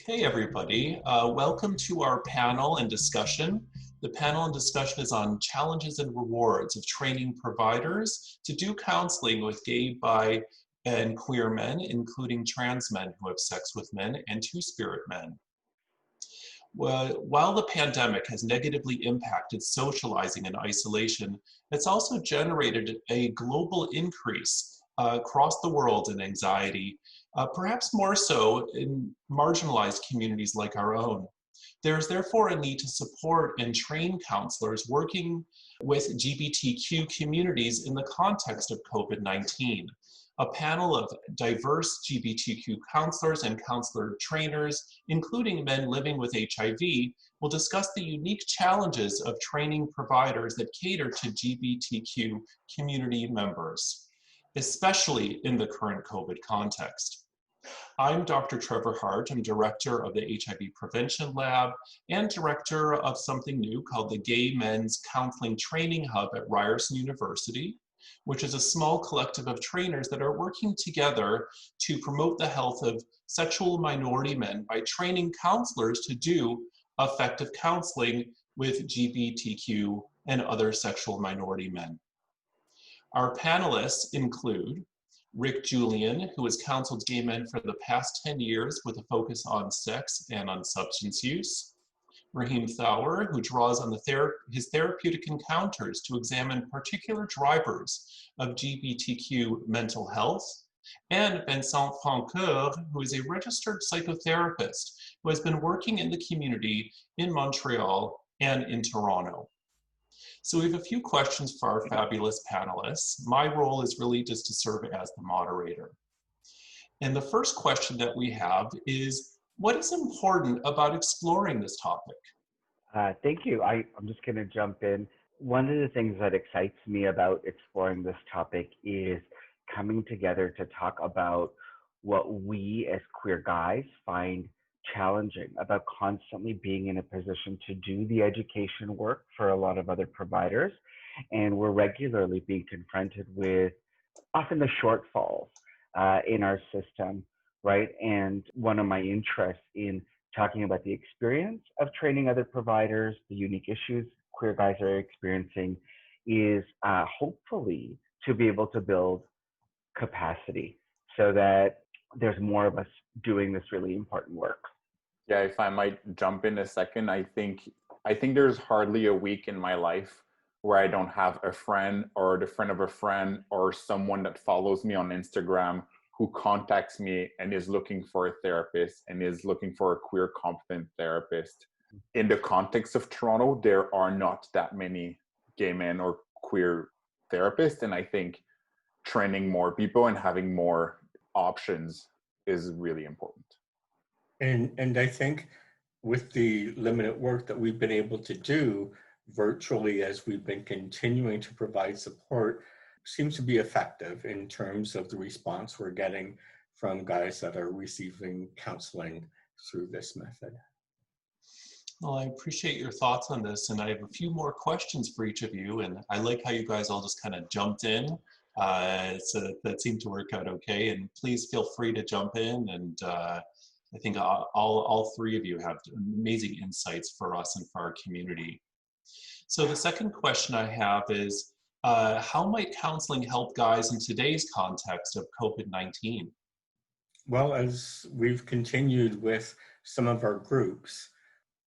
Hey everybody, welcome to our panel and discussion. The panel and discussion is on challenges and rewards of training providers to do counseling with gay, bi, and queer men, including trans men who have sex with men and two-spirit men. While the pandemic has negatively impacted socializing and isolation, it's also generated a global increase across the world in anxiety, perhaps more so in marginalized communities like our own. There is therefore a need to support and train counselors working with LGBTQ communities in the context of COVID-19. A panel of diverse LGBTQ counselors and counselor trainers, including men living with HIV, will discuss the unique challenges of training providers that cater to LGBTQ community members, especially in the current COVID context. I'm Dr. Trevor Hart. I'm director of the HIV Prevention Lab and director of something new called the Gay Men's Counseling Training Hub at Ryerson University, which is a small collective of trainers that are working together to promote the health of sexual minority men by training counselors to do effective counseling with LGBTQ and other sexual minority men. Our panelists include Julien, who has counseled gay men for the past 10 years with a focus on sex and on substance use. Rahim Thawer, who draws on his therapeutic encounters to examine particular drivers of LGBTQ mental health. And Vincent, who is a registered psychotherapist who has been working in the community in Montreal and in Toronto. So we have a few questions for our fabulous panelists. My role is really just to serve as the moderator. And the first question that we have is, what is important about exploring this topic? Thank you. I'm just going to jump in. One of the things that excites me about exploring this topic is coming together to talk about what we as queer guys find challenging about constantly being in a position to do the education work for a lot of other providers. And we're regularly being confronted with often the shortfalls in our system, right? And one of my interests in talking about the experience of training other providers, the unique issues queer guys are experiencing, is hopefully to be able to build capacity so that there's more of us doing this really important work. Yeah, if I might jump in a second, I think there's hardly a week in my life where I don't have a friend or the friend of a friend or someone that follows me on Instagram who contacts me and is looking for a therapist and is looking for a queer competent therapist. In the context of Toronto, there are not that many gay men or queer therapists, and I think training more people and having more options is really important. And I think with the limited work that we've been able to do virtually as we've been continuing to provide support seems to be effective in terms of the response we're getting from guys that are receiving counseling through this method. Well, I appreciate your thoughts on this, and I have a few more questions for each of you, and I like how you guys all just kind of jumped in, so that seemed to work out okay, and please feel free to jump in, and I think all three of you have amazing insights for us and for our community. So the second question I have is, how might counseling help guys in today's context of COVID-19? Well, as we've continued with some of our groups,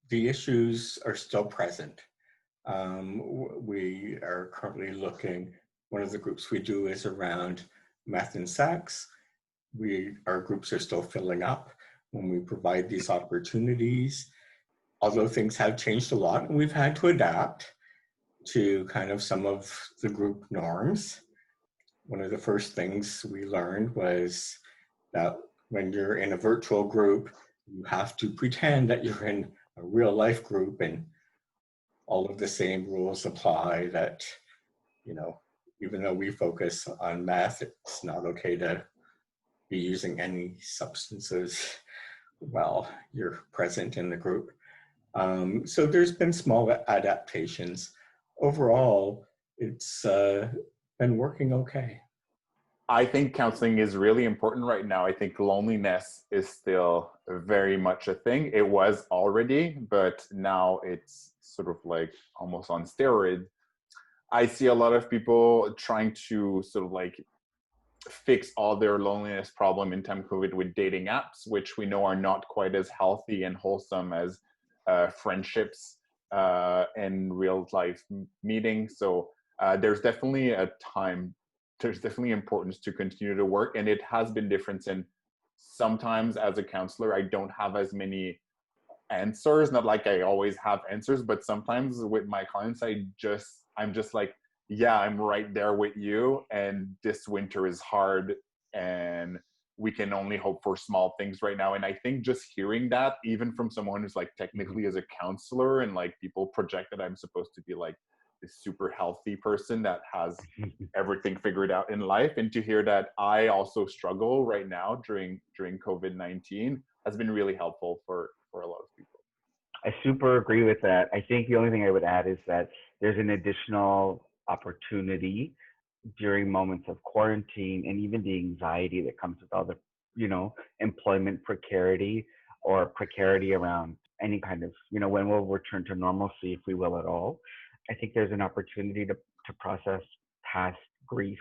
the issues are still present. We are currently looking, one of the groups we do is around meth and sex. Our groups are still filling up when we provide these opportunities. Although things have changed a lot and we've had to adapt to kind of some of the group norms. One of the first things we learned was that when you're in a virtual group, you have to pretend that you're in a real life group, and all of the same rules apply that, you know, even though we focus on math, it's not okay to be using any substances while you're present in the group. So there's been small adaptations. Overall, it's been working okay. I think counseling is really important right now. I think loneliness is still very much a thing. It was already, but now it's sort of like almost on steroids. I see a lot of people trying to sort of like fix all their loneliness problem in time COVID with dating apps, which we know are not quite as healthy and wholesome as friendships and real life meetings. So there's definitely importance to continue to work, and it has been different. And sometimes as a counselor, I don't have as many answers, not like I always have answers, but sometimes with my clients, I'm just like, yeah, I'm right there with you, and this winter is hard, and we can only hope for small things right now. And I think just hearing that, even from someone who's like technically as a counselor, and like people project that I'm supposed to be like this super healthy person that has everything figured out in life, and to hear that I also struggle right now during COVID-19 has been really helpful for a lot of people. I super agree with that. I think the only thing I would add is that there's an additional opportunity during moments of quarantine, and even the anxiety that comes with all the, employment precarity or precarity around any kind of, when we'll return to normalcy, if we will at all. I think there's an opportunity to process past grief.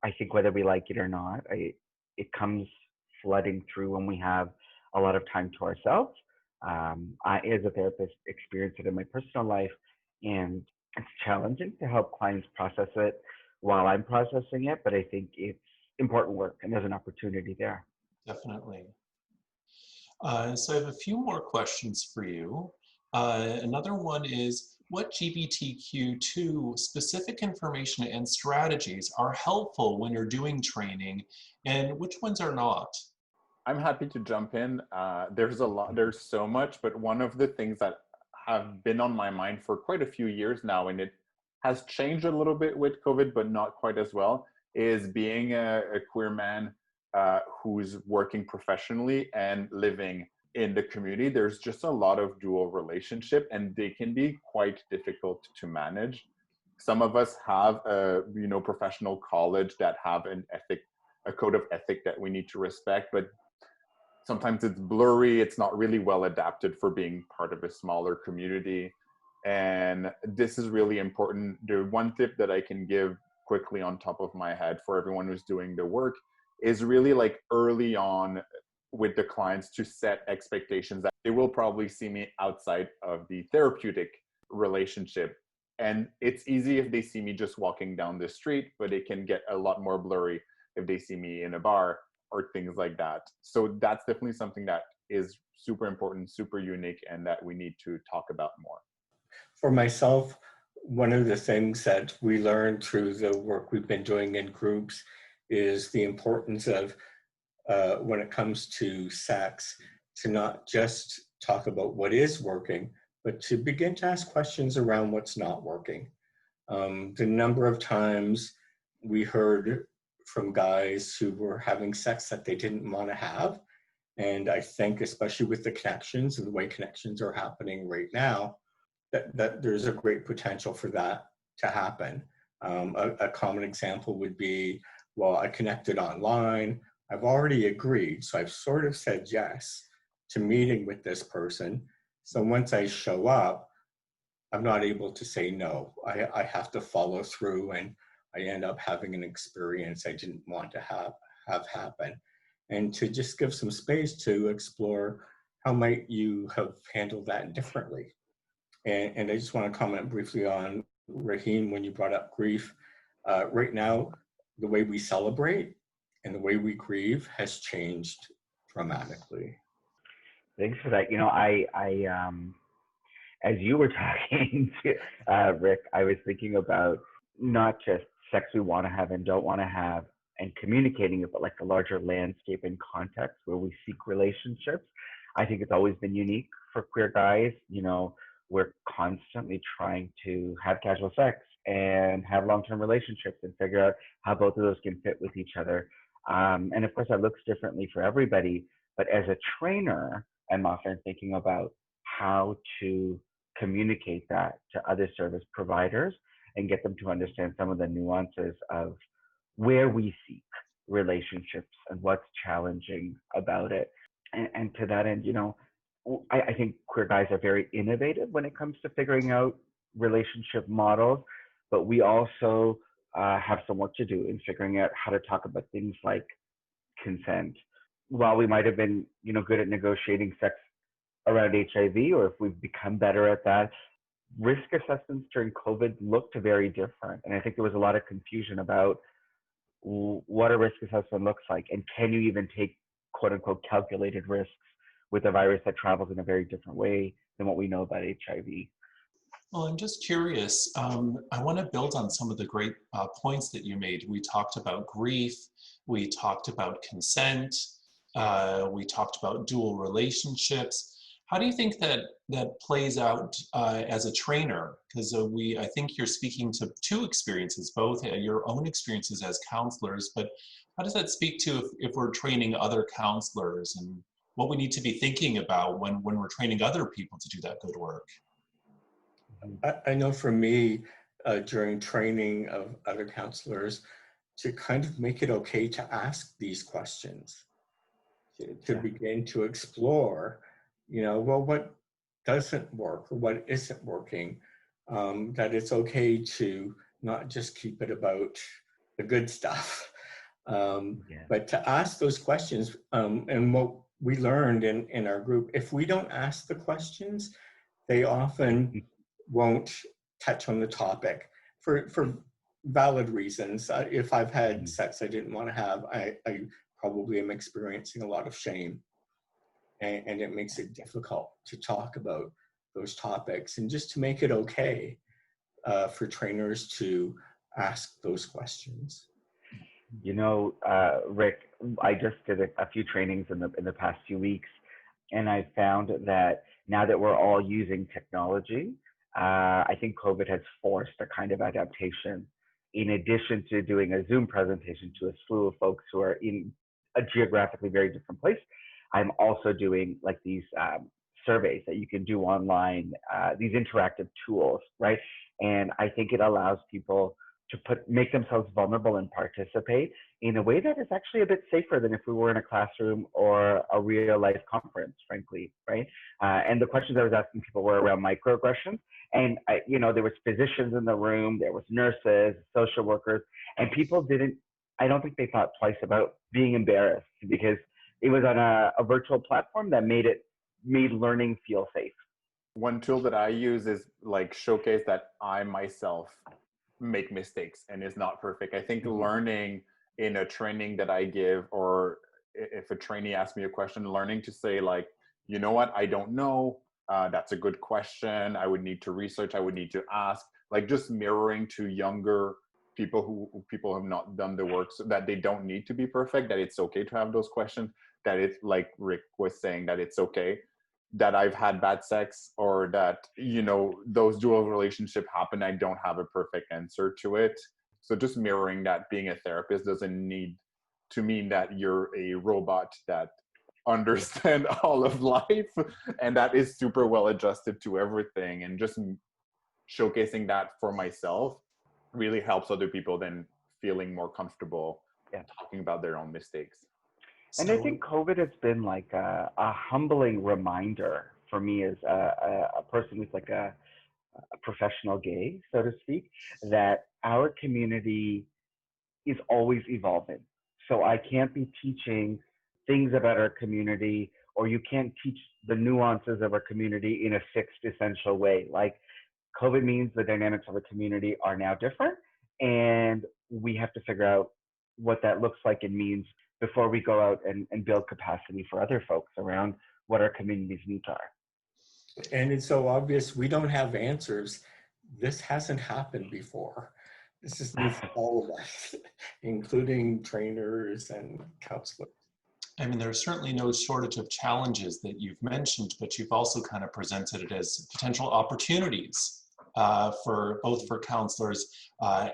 I think whether we like it or not, it comes flooding through when we have a lot of time to ourselves. I, as a therapist, experience it in my personal life, and it's challenging to help clients process it while I'm processing it, but I think it's important work, and there's an opportunity there. Definitely. So I have a few more questions for you. Another one is, what GBTQ2 specific information and strategies are helpful when you're doing training, and which ones are not? I'm happy to jump in. There's so much, but one of the things that have been on my mind for quite a few years now, and it has changed a little bit with COVID, but not quite as well, is being a queer man who's working professionally and living in the community. There's just a lot of dual relationship, and they can be quite difficult to manage. Some of us have a professional college that have a code of ethic that we need to respect, but sometimes it's blurry. It's not really well adapted for being part of a smaller community. And this is really important. The one tip that I can give quickly on top of my head for everyone who's doing the work is really like early on with the clients to set expectations that they will probably see me outside of the therapeutic relationship. And it's easy if they see me just walking down the street, but it can get a lot more blurry if they see me in a bar or things like that. So that's definitely something that is super important, super unique, and that we need to talk about more. For myself, one of the things that we learned through the work we've been doing in groups is the importance of, when it comes to sex, to not just talk about what is working, but to begin to ask questions around what's not working. The number of times we heard from guys who were having sex that they didn't want to have. And I think, especially with the connections and the way connections are happening right now, that there's a great potential for that to happen. A common example would be, well, I connected online, I've already agreed, so I've sort of said yes to meeting with this person. So once I show up, I'm not able to say no. I have to follow through, and I end up having an experience I didn't want to have happen. And to just give some space to explore how might you have handled that differently. And I just want to comment briefly on Rahim, when you brought up grief. Right now, the way we celebrate and the way we grieve has changed dramatically. Thanks for that. As you were talking, Rick, I was thinking about not just sex we want to have and don't want to have and communicating it, but like the larger landscape and context where we seek relationships. I think it's always been unique for queer guys. We're constantly trying to have casual sex and have long-term relationships and figure out how both of those can fit with each other. And of course, that looks differently for everybody. But as a trainer, I'm often thinking about how to communicate that to other service providers and get them to understand some of the nuances of where we seek relationships and what's challenging about it. And to that end, I think queer guys are very innovative when it comes to figuring out relationship models, but we also have some work to do in figuring out how to talk about things like consent. While we might have been, good at negotiating sex around HIV, or if we've become better at that, risk assessments during COVID looked very different. And I think there was a lot of confusion about what a risk assessment looks like, and can you even take quote unquote calculated risks with a virus that travels in a very different way than what we know about HIV. Well, I'm just curious. I want to build on some of the great points that you made. We talked about grief. We talked about consent. We talked about dual relationships. How do you think that plays out as a trainer? Because I think you're speaking to two experiences, both your own experiences as counselors, but how does that speak to if we're training other counselors, and what we need to be thinking about when we're training other people to do that good work? I know for me, during training of other counselors, to kind of make it okay to ask these questions, to begin to explore, well, what doesn't work or what isn't working, that it's okay to not just keep it about the good stuff, but to ask those questions. And what we learned in our group, if we don't ask the questions, they often won't touch on the topic for valid reasons. If I've had sex I didn't want to have, I probably am experiencing a lot of shame. And it makes it difficult to talk about those topics. And just to make it okay for trainers to ask those questions. Rick, I just did a few trainings in the past few weeks, and I found that now that we're all using technology, I think COVID has forced a kind of adaptation. In addition to doing a Zoom presentation to a slew of folks who are in a geographically very different place, I'm also doing like these surveys that you can do online, these interactive tools, right? And I think it allows people to make themselves vulnerable and participate in a way that is actually a bit safer than if we were in a classroom or a real life conference, frankly, right? And the questions I was asking people were around microaggressions. And, there was physicians in the room, there was nurses, social workers, and people I don't think they thought twice about being embarrassed, because it was on a virtual platform that made learning feel safe. One tool that I use is like showcase that I myself make mistakes and is not perfect. I think learning in a training that I give, or if a trainee asks me a question, learning to say like, you know what, I don't know. That's a good question. I would need to research. I would need to ask. Like just mirroring to younger people who have not done the work, so that they don't need to be perfect. That it's okay to have those questions. That it's like Rick was saying, that it's okay that I've had bad sex, or that, those dual relationship happen. I don't have a perfect answer to it. So just mirroring that being a therapist doesn't need to mean that you're a robot that understand all of life and that is super well adjusted to everything. And just showcasing that for myself really helps other people then feeling more comfortable talking about their own mistakes. And I think COVID has been like a humbling reminder for me as a person who's like a professional gay, so to speak, that our community is always evolving. So I can't be teaching things about our community, or you can't teach the nuances of our community in a fixed, essential way. Like COVID means the dynamics of a community are now different, and we have to figure out what that looks like and means before we go out and build capacity for other folks around what our community's needs are. And it's so obvious we don't have answers. This hasn't happened before. This is new for all of us, including trainers and counselors. I mean, there's certainly no shortage of challenges that you've mentioned, but you've also kind of presented it as potential opportunities for both for counselors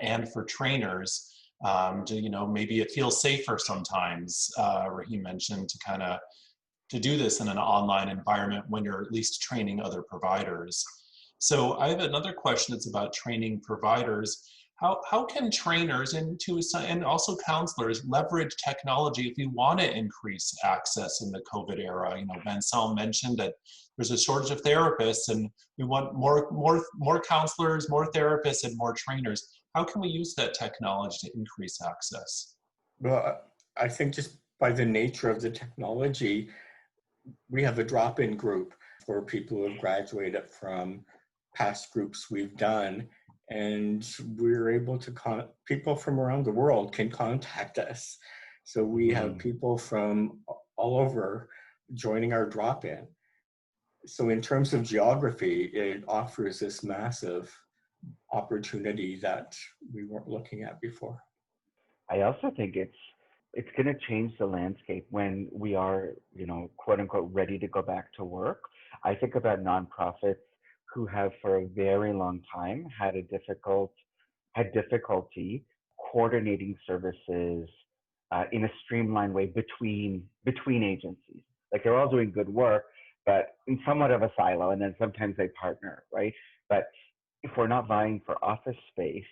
and for trainers. Maybe it feels safer sometimes, Rahim mentioned, to do this in an online environment when you're at least training other providers. So I have another question that's about training providers. How can trainers and also counselors leverage technology if we want to increase access in the COVID era? You know, Vincent mentioned that there's a shortage of therapists, and we want more counselors, more therapists, and more trainers. How can we use that technology to increase access? Well, I think just by the nature of the technology, we have a drop-in group for people who have graduated from past groups we've done, and we're able to people from around the world can contact us. So we have people from all over joining our drop-in. So in terms of geography, it offers this massive opportunity that we weren't looking at before. I also think it's going to change the landscape when we are, quote unquote, ready to go back to work. I think about nonprofits who have for a very long time had difficulty coordinating services in a streamlined way between agencies. Like they're all doing good work, but in somewhat of a silo, and then sometimes they partner, right? But if we're not vying for office space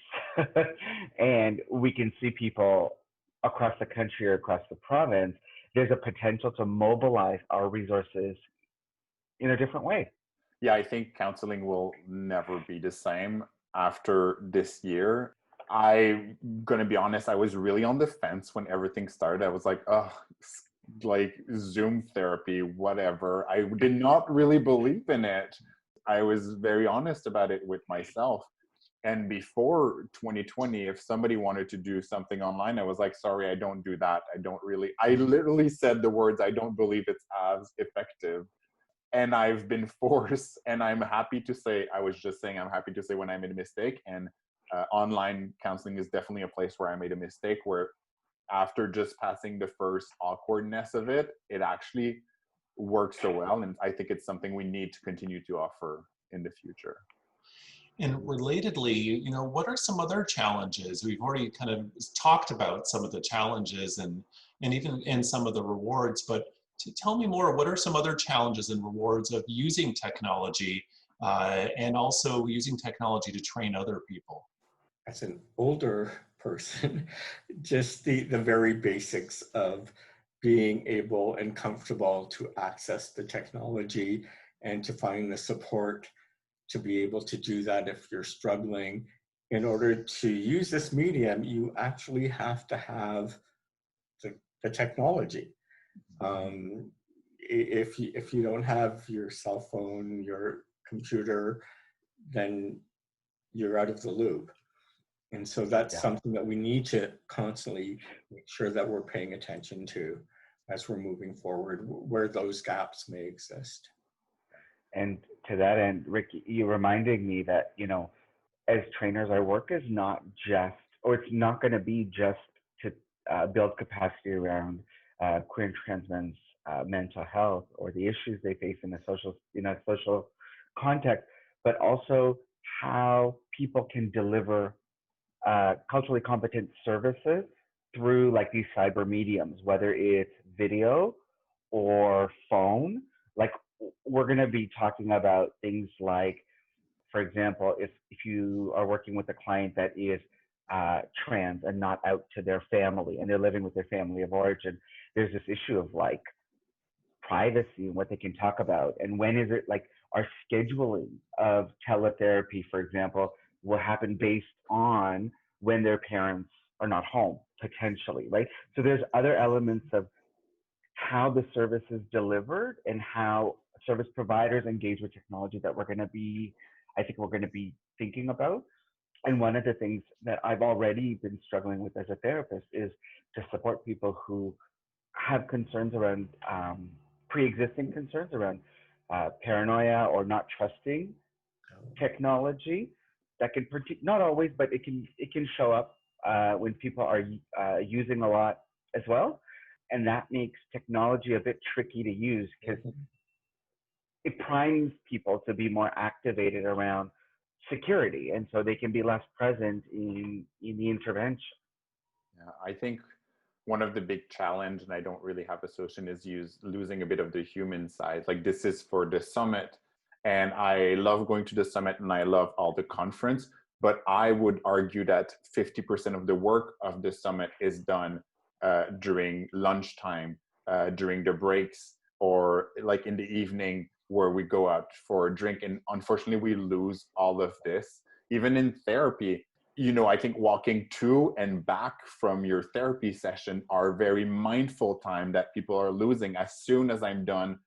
and we can see people across the country or across the province, there's a potential to mobilize our resources in a different way. Yeah, I think counseling will never be the same after this year. I'm going to be honest, I was really on the fence when everything started. I was like, oh, like Zoom therapy, whatever. I did not really believe in it. I was very honest about it with myself. And before 2020, if somebody wanted to do something online, I was like, sorry, I don't do that. I literally said the words, I don't believe it's as effective. And I've been forced, and I'm happy to say, I'm happy to say when I made a mistake. And online counseling is definitely a place where I made a mistake, where after just passing the first awkwardness of it, it actually works so well. And I think it's something we need to continue to offer in the future. And relatedly, what are some other challenges? We've already kind of talked about some of the challenges and even in some of the rewards, but to tell me more, what are some other challenges and rewards of using technology and also using technology to train other people? As an older person, just the very basics of being able and comfortable to access the technology and to find the support to be able to do that if you're struggling. In order to use this medium, you actually have to have the technology. If you don't have your cell phone, your computer, then you're out of the loop. And so that's something that we need to constantly make sure that we're paying attention to as we're moving forward, where those gaps may exist. And to that end, Rick, you reminded me that, as trainers, our work is not just, or it's not going to be just to build capacity around queer and trans men's mental health or the issues they face in a social context, but also how people can deliver culturally competent services through like these cyber mediums, whether it's video or phone. Like we're going to be talking about things like, for example, if you are working with a client that is trans and not out to their family and they're living with their family of origin, there's this issue of like privacy and what they can talk about. And when is it, like our scheduling of teletherapy, for example, will happen based on when their parents are not home, potentially, right? So there's other elements of how the service is delivered and how service providers engage with technology that we're going to be thinking about. And one of the things that I've already been struggling with as a therapist is to support people who have concerns around pre-existing concerns around paranoia or not trusting technology. That can not always, but it can show up when people are using a lot as well, and that makes technology a bit tricky to use because it primes people to be more activated around security, and so they can be less present in the intervention. Yeah, I think one of the big challenge, and I don't really have a solution, is losing a bit of the human side. Like this is for the summit, and I love going to the summit and I love all the conference, But I would argue that 50% of the work of the summit is done during lunchtime, during the breaks, or like in the evening where we go out for a drink. And unfortunately, we lose all of this. Even in therapy, you know, I think walking to and back from your therapy session are very mindful time that people are losing. As soon as I'm done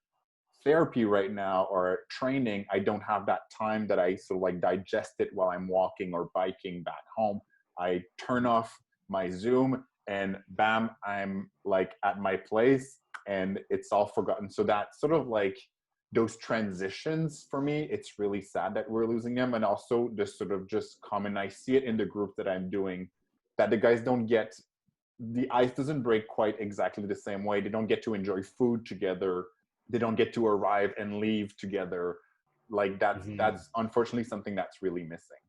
therapy right now or training, I don't have that time that I sort of like digest it while I'm walking or biking back home. I turn off my Zoom and bam, I'm like at my place and it's all forgotten. So that sort of like those transitions for me, it's really sad that we're losing them. And also this sort of just common, I see it in the group that I'm doing, that the guys don't get, the ice doesn't break quite exactly the same way. They don't get to enjoy food together. They don't get to arrive and leave together. Like that's unfortunately something that's really missing.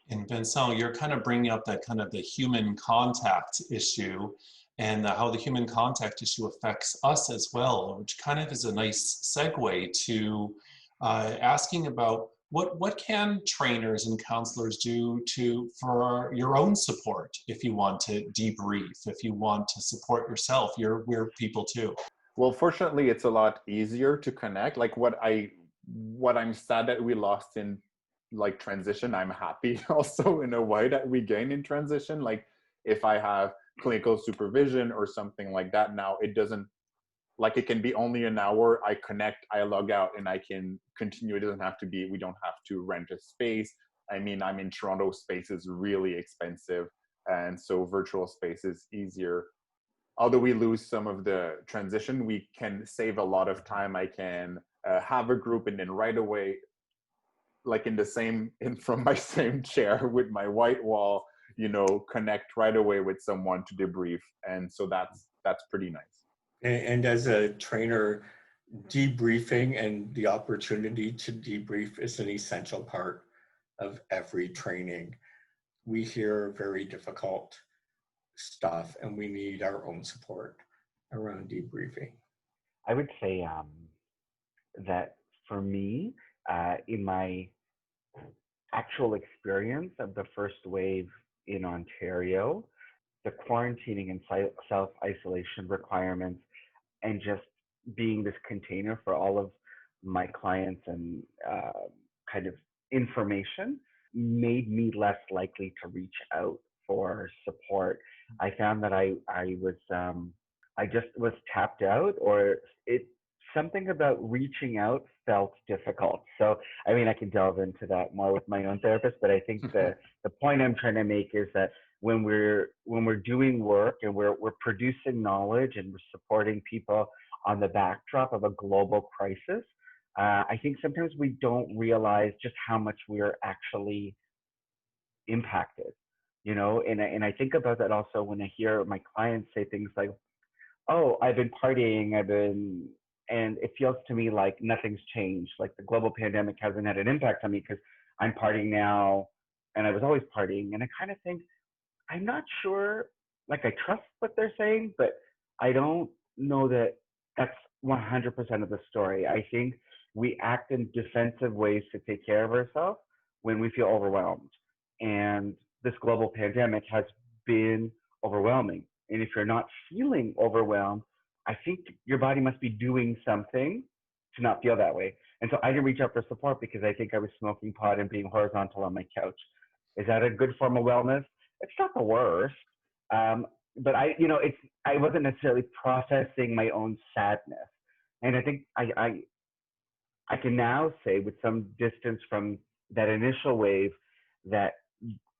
And Vincent, you're kind of bringing up that kind of the human contact issue and how the human contact issue affects us as well, which kind of is a nice segue to asking about what can trainers and counselors do for your own support if you want to debrief, if you want to support yourself. We're people too. Well, fortunately, it's a lot easier to connect. Like what I'm sad that we lost in like transition, I'm happy also in a way that we gain in transition. Like if I have clinical supervision or something like that now, it doesn't, like it can be only an hour. I connect, I log out and I can continue. It doesn't have to be, we don't have to rent a space. I mean, I'm in Toronto, space is really expensive. And so virtual space is easier. Although we lose some of the transition, we can save a lot of time. I can have a group and then right away, like from my same chair with my white wall, you know, connect right away with someone to debrief. And so that's pretty nice. And as a trainer, debriefing and the opportunity to debrief is an essential part of every training. We hear very difficult stuff and we need our own support around debriefing. I would say that for me, in my actual experience of the first wave in Ontario, the quarantining and self-isolation requirements and just being this container for all of my clients and kind of information made me less likely to reach out for support. I found that I just was tapped out, or something about reaching out felt difficult. So, I mean, I can delve into that more with my own therapist, but I think the point I'm trying to make is that when we're doing work and we're producing knowledge and we're supporting people on the backdrop of a global crisis, I think sometimes we don't realize just how much we're actually impacted, you know. And I think about that also when I hear my clients say things like, "Oh, I've been partying, and it feels to me like nothing's changed. Like the global pandemic hasn't had an impact on me because I'm partying now, and I was always partying." And I kind of think, I'm not sure, like I trust what they're saying, but I don't know that that's 100% of the story. I think we act in defensive ways to take care of ourselves when we feel overwhelmed. And this global pandemic has been overwhelming. And if you're not feeling overwhelmed, I think your body must be doing something to not feel that way. And so I didn't reach out for support because I think I was smoking pot and being horizontal on my couch. Is that a good form of wellness? It's not the worst, but I wasn't necessarily processing my own sadness, and I think I can now say with some distance from that initial wave that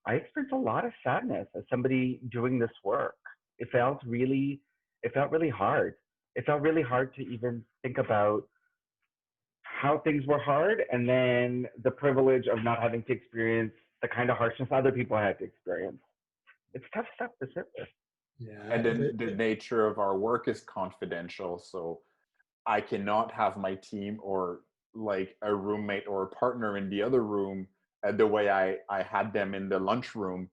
I experienced a lot of sadness as somebody doing this work. It felt really hard. It felt really hard to even think about how things were hard, and then the privilege of not having to experience the kind of harshness other people had to experience. It's tough stuff to sit with. Yeah, and then the nature of our work is confidential, so I cannot have my team or like a roommate or a partner in the other room the way I had them in the lunchroom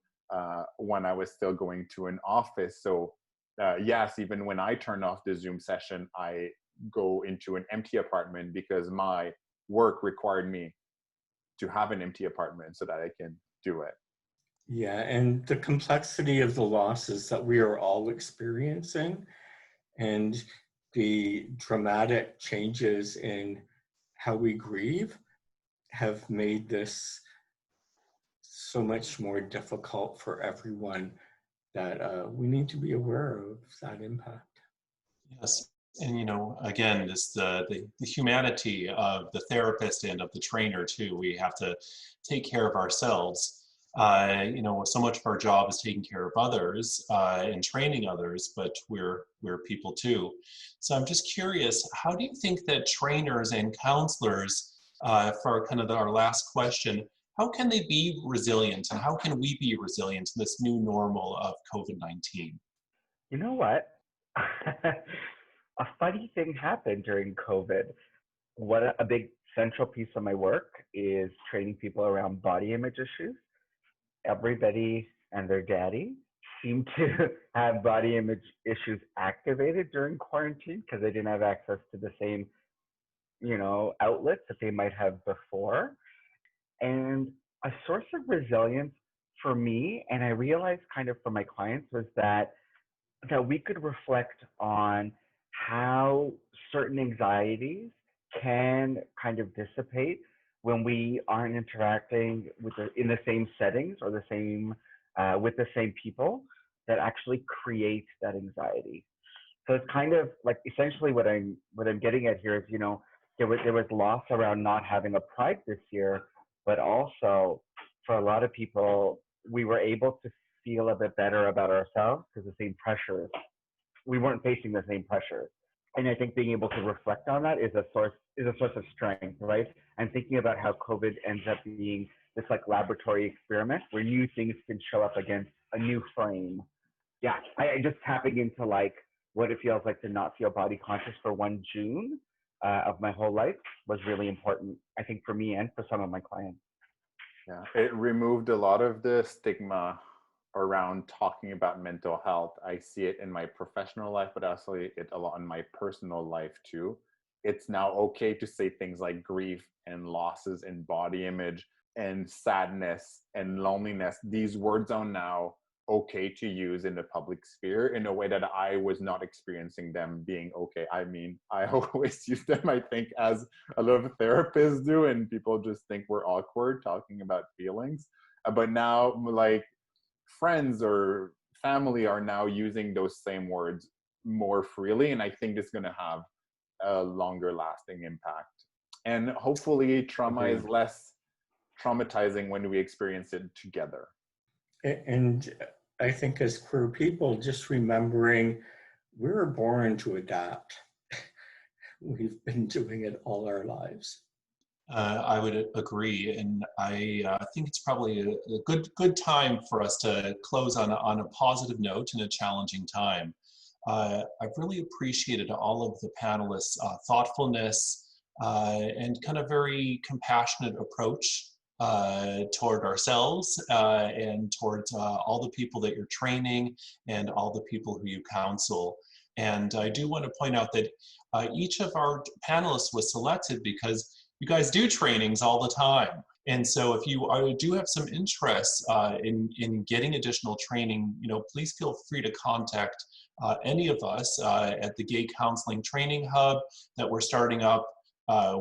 when I was still going to an office. So yes, even when I turn off the Zoom session, I go into an empty apartment because my work required me to have an empty apartment so that I can do it. Yeah, and the complexity of the losses that we are all experiencing and the dramatic changes in how we grieve have made this so much more difficult for everyone that we need to be aware of that impact. Yes. And, again, the humanity of the therapist and of the trainer too. We have to take care of ourselves. So much of our job is taking care of others and training others, but we're people too. So I'm just curious, how do you think that trainers and counselors, for kind of our last question, how can they be resilient, and how can we be resilient in this new normal of COVID-19? You know what? A funny thing happened during COVID. A big central piece of my work is training people around body image issues. Everybody and their daddy seemed to have body image issues activated during quarantine because they didn't have access to the same, outlets that they might have before. And a source of resilience for me, and I realized kind of for my clients, was that we could reflect on how certain anxieties can kind of dissipate when we aren't interacting in the same settings or with the same people that actually create that anxiety. So it's kind of like essentially what I'm getting at here is, there was loss around not having a Pride this year, but also for a lot of people, we were able to feel a bit better about ourselves because we weren't facing the same pressures. And I think being able to reflect on that is a source of strength, right? And thinking about how COVID ends up being this like laboratory experiment where new things can show up against a new frame. Yeah, I just tapping into like what it feels like to not feel body conscious for 1 June of my whole life was really important, I think, for me and for some of my clients. Yeah, it removed a lot of the stigma around talking about mental health. I see it in my professional life, but also it a lot in my personal life too. It's now okay to say things like grief and losses in body image and sadness and loneliness. These words are now okay to use in the public sphere in a way that I was not experiencing them being okay. I mean, I always use them, I think, as a lot of therapists do, and people just think we're awkward talking about feelings. But now, like, friends or family are now using those same words more freely, and I think it's going to have a longer lasting impact. And hopefully trauma is less traumatizing when we experience it together. And I think as queer people, just remembering we were born to adapt. We've been doing it all our lives. I would agree, and I think it's probably a good time for us to close on a positive note in a challenging time. I've really appreciated all of the panelists' thoughtfulness and kind of very compassionate approach toward ourselves and towards all the people that you're training and all the people who you counsel. And I do want to point out that each of our panelists was selected because you guys do trainings all the time. And so if you do have some interest in getting additional training, please feel free to contact any of us at the Gay Counseling Training Hub that we're starting up.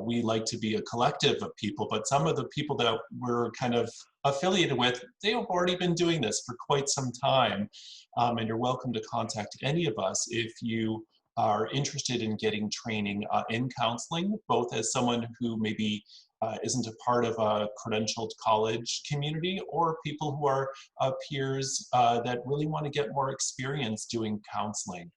We like to be a collective of people, but some of the people that we're kind of affiliated with, they have already been doing this for quite some time. And you're welcome to contact any of us if you are interested in getting training in counseling, both as someone who maybe isn't a part of a credentialed college community, or people who are peers that really want to get more experience doing counseling.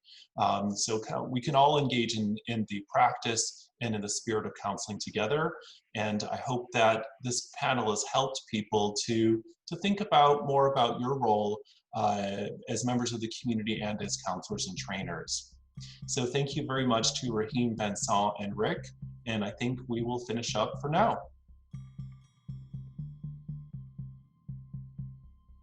So we can all engage in the practice and in the spirit of counseling together. And I hope that this panel has helped people to think more about your role as members of the community and as counselors and trainers. So thank you very much to Rahim, Vincent, and Rick. And I think we will finish up for now.